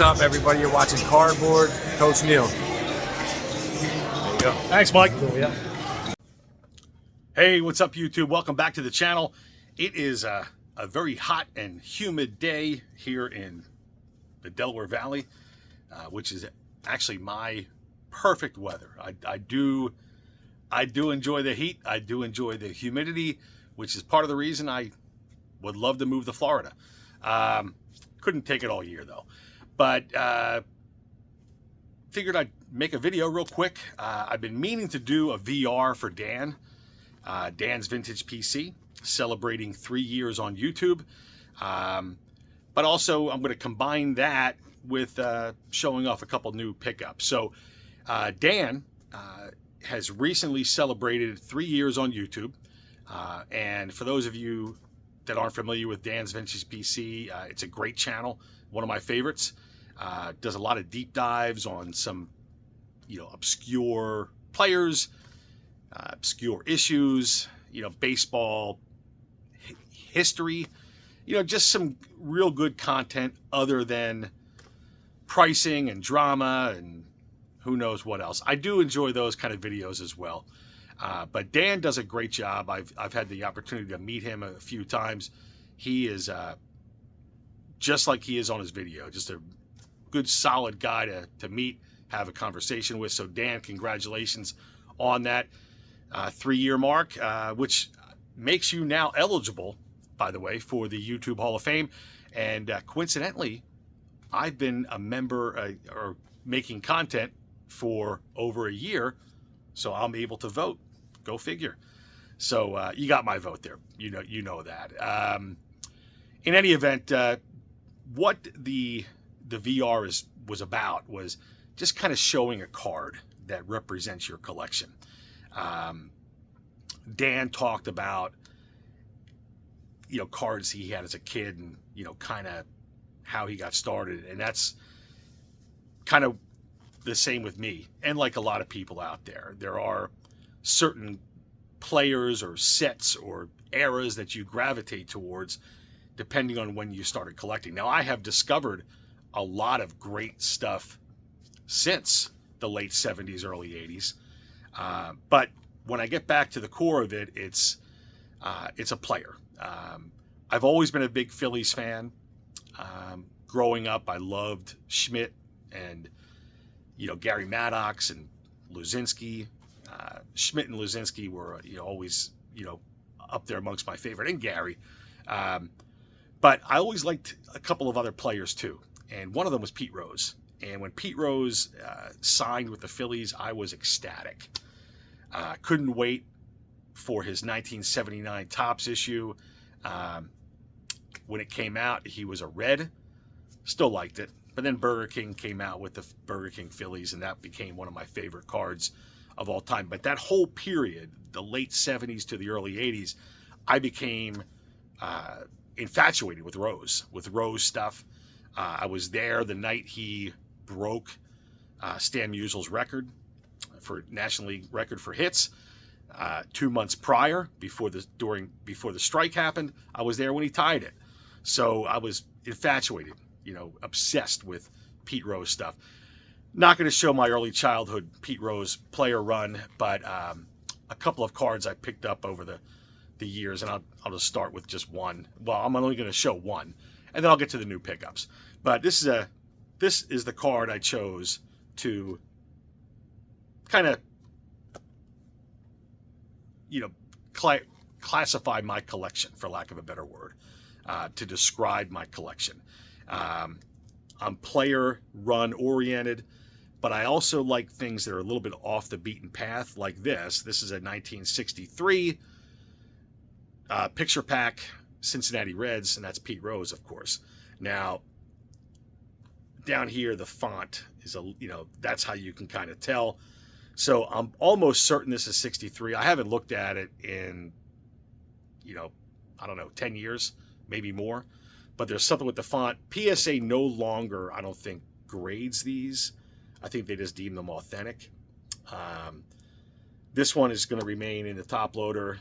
What's up, everybody? You're watching Cardboard. Coach Neil. There you go. Thanks, Mike. Yeah. Hey, what's up, YouTube? Welcome back to the channel. It is a very hot and humid day here in the Delaware Valley, which is actually my perfect weather. I do enjoy the heat. I do enjoy the humidity, which is part of the reason I would love to move to Florida. Couldn't take it all year though, but figured I'd make a video real quick. I've been meaning to do a VR for Dan, Dan's Vintage PC, celebrating 3 years on YouTube. But also I'm going to combine that with showing off a couple new pickups. So Dan has recently celebrated 3 years on YouTube. And for those of you that aren't familiar with Dan's Vintage PC, it's a great channel, one of my favorites. Does a lot of deep dives on some, obscure players, obscure issues, baseball history, just some real good content other than pricing and drama and who knows what else. I do enjoy those kind of videos as well. But Dan does a great job. I've had the opportunity to meet him a few times. He is just like he is on his video, just a good, solid guy to meet, have a conversation with. So Dan, congratulations on that 3-year mark, which makes you now eligible, by the way, for the YouTube Hall of Fame. And coincidentally, I've been a member or making content for over a year, so I'm able to vote. Go figure. So you got my vote there. You know that. In any event, what the VR was about was just kind of showing a card that represents your collection. Dan talked about cards he had as a kid and kind of how he got started, and that's kind of the same with me. And like a lot of people out there, there are certain players or sets or eras that you gravitate towards depending on when you started collecting. Now, I have discovered a lot of great stuff since the late 70s, early 80s. But when I get back to the core of it, it's a player. I've always been a big Phillies fan. Growing up, I loved Schmidt and Gary Maddox and Luzinski. Schmidt and Luzinski were always up there amongst my favorite, and Gary. But I always liked a couple of other players too, and one of them was Pete Rose. And when Pete Rose signed with the Phillies, I was ecstatic. Couldn't wait for his 1979 Topps issue. When it came out, he was a red. Still liked it. But then Burger King came out with the Burger King Phillies, and that became one of my favorite cards of all time. But that whole period, the late 70s to the early 80s, I became infatuated with Rose stuff. I was there the night he broke Stan Musial's record for National League record for hits. 2 months prior, before the strike happened, I was there when he tied it. So I was infatuated, obsessed with Pete Rose stuff. Not going to show my early childhood Pete Rose player run, but a couple of cards I picked up over the years, and I'll just start with just one. Well, I'm only going to show one, and then I'll get to the new pickups. But this is the card I chose to kind of classify my collection, for lack of a better word, to describe my collection. I'm player run oriented, but I also like things that are a little bit off the beaten path, like this. This is a 1963 picture pack Cincinnati Reds, and that's Pete Rose, of course. Now, down here, the font is that's how you can kind of tell. So I'm almost certain this is 63. I haven't looked at it in, I don't know, 10 years, maybe more. But there's something with the font. PSA no longer, I don't think, grades these. I think they just deem them authentic. This one is going to remain in the top loader.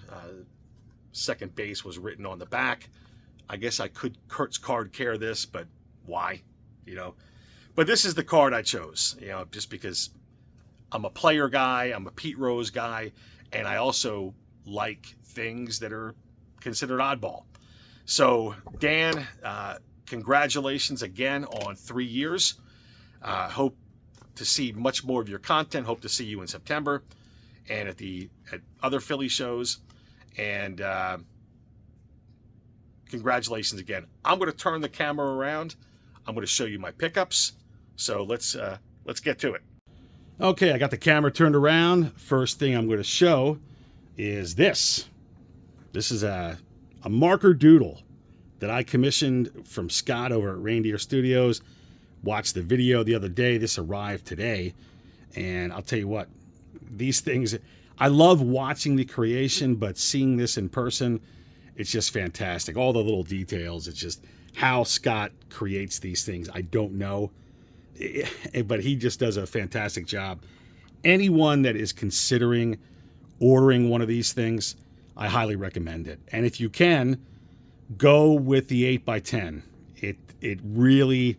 Second base was written on the back. I guess I could Kurt's card care this, but why? But this is the card I chose, just because I'm a player guy, I'm a Pete Rose guy, and I also like things that are considered oddball. So, Dan, congratulations again on 3 years. Hope to see much more of your content. Hope to see you in September and at other Philly shows. And congratulations again. I'm going to turn the camera around. I'm going to show you my pickups. So let's get to it. Okay, I got the camera turned around. First thing I'm going to show is this. This is a marker doodle that I commissioned from Scott over at Reindeer Studios. Watched the video the other day. This arrived today. And I'll tell you what, these things, I love watching the creation, but seeing this in person, it's just fantastic. All the little details. It's just how Scott creates these things. I don't know, but he just does a fantastic job. Anyone that is considering ordering one of these things, I highly recommend it. And if you can, go with the 8x10. It really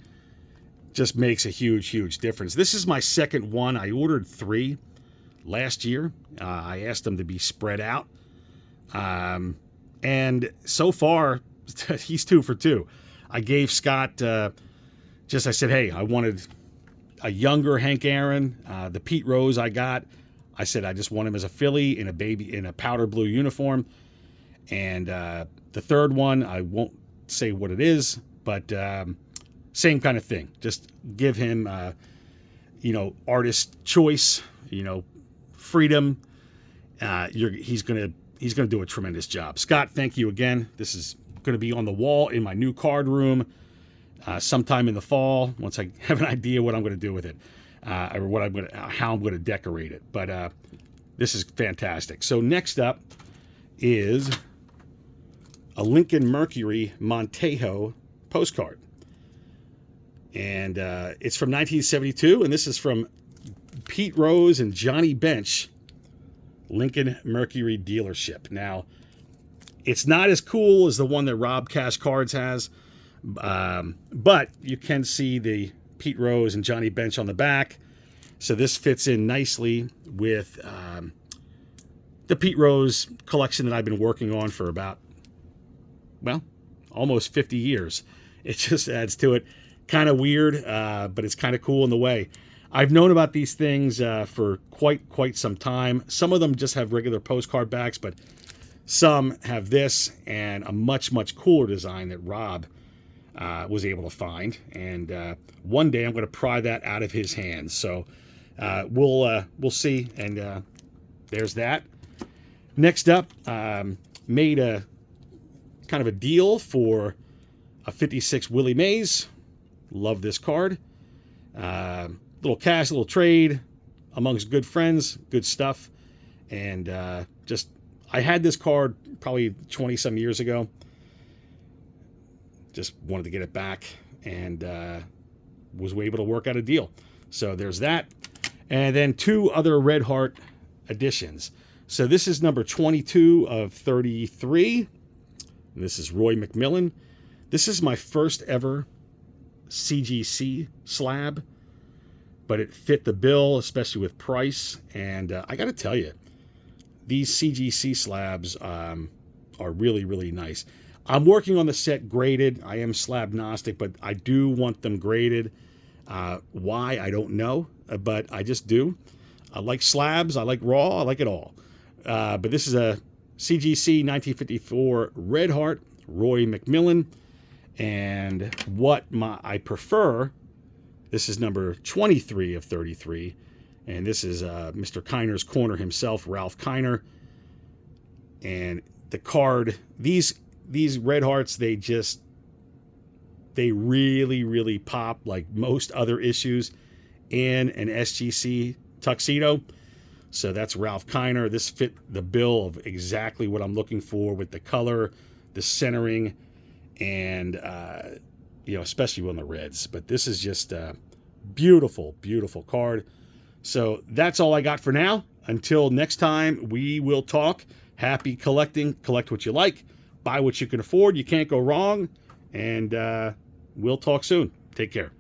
just makes a huge difference. This is my second one. I ordered 3 last year. I asked them to be spread out. And so far, he's 2 for 2. I gave Scott, I said, hey, I wanted a younger Hank Aaron. The Pete Rose I got, I said I just want him as a Philly in a powder blue uniform. And the third one, I won't say what it is, but same kind of thing. Just give him, artist choice, freedom. He's gonna do a tremendous job. Scott, thank you again. This is going to be on the wall in my new card room sometime in the fall once I have an idea what I'm going to do with it, or how I'm going to decorate it. But this is fantastic. So next up is a Lincoln Mercury Montejo postcard, and it's from 1972, and this is from Pete Rose and Johnny Bench, Lincoln Mercury dealership. Now, it's not as cool as the one that Rob Cash Cards has, but you can see the Pete Rose and Johnny Bench on the back. So this fits in nicely with the Pete Rose collection that I've been working on for about, almost 50 years. It just adds to it. Kind of weird, but it's kind of cool in the way. I've known about these things for quite some time. Some of them just have regular postcard backs, but some have this and a much cooler design that Rob was able to find. And one day I'm going to pry that out of his hands. So we'll see. And there's that. Next up, made a kind of a deal for a 56 Willie Mays. Love this card. Little cash, little trade amongst good friends, good stuff. And I had this card probably 20 some years ago. Just wanted to get it back and was able to work out a deal. So there's that. And then 2 other Red Heart editions. So this is number 22 of 33. And this is Roy McMillan. This is my first ever CGC slab, but it fit the bill, especially with price. And I got to tell you, these CGC slabs are really nice. I'm working on the set graded. I am slab agnostic, but I do want them graded. Why, I don't know, but I just do. I like slabs. I like raw. I like it all. But this is a CGC 1954 Red Heart, Roy McMillan. And what I prefer, this is number 23 of 33. And this is Mr. Kiner's Corner himself, Ralph Kiner. And the card, these Red Hearts, they really pop like most other issues in an SGC tuxedo. So that's Ralph Kiner. This fit the bill of exactly what I'm looking for with the color, the centering, and especially on the reds. But this is just a beautiful card. So that's all I got for now. Until next time, we will talk. Happy collecting. Collect what you like. Buy what you can afford. You can't go wrong. And we'll talk soon. Take care.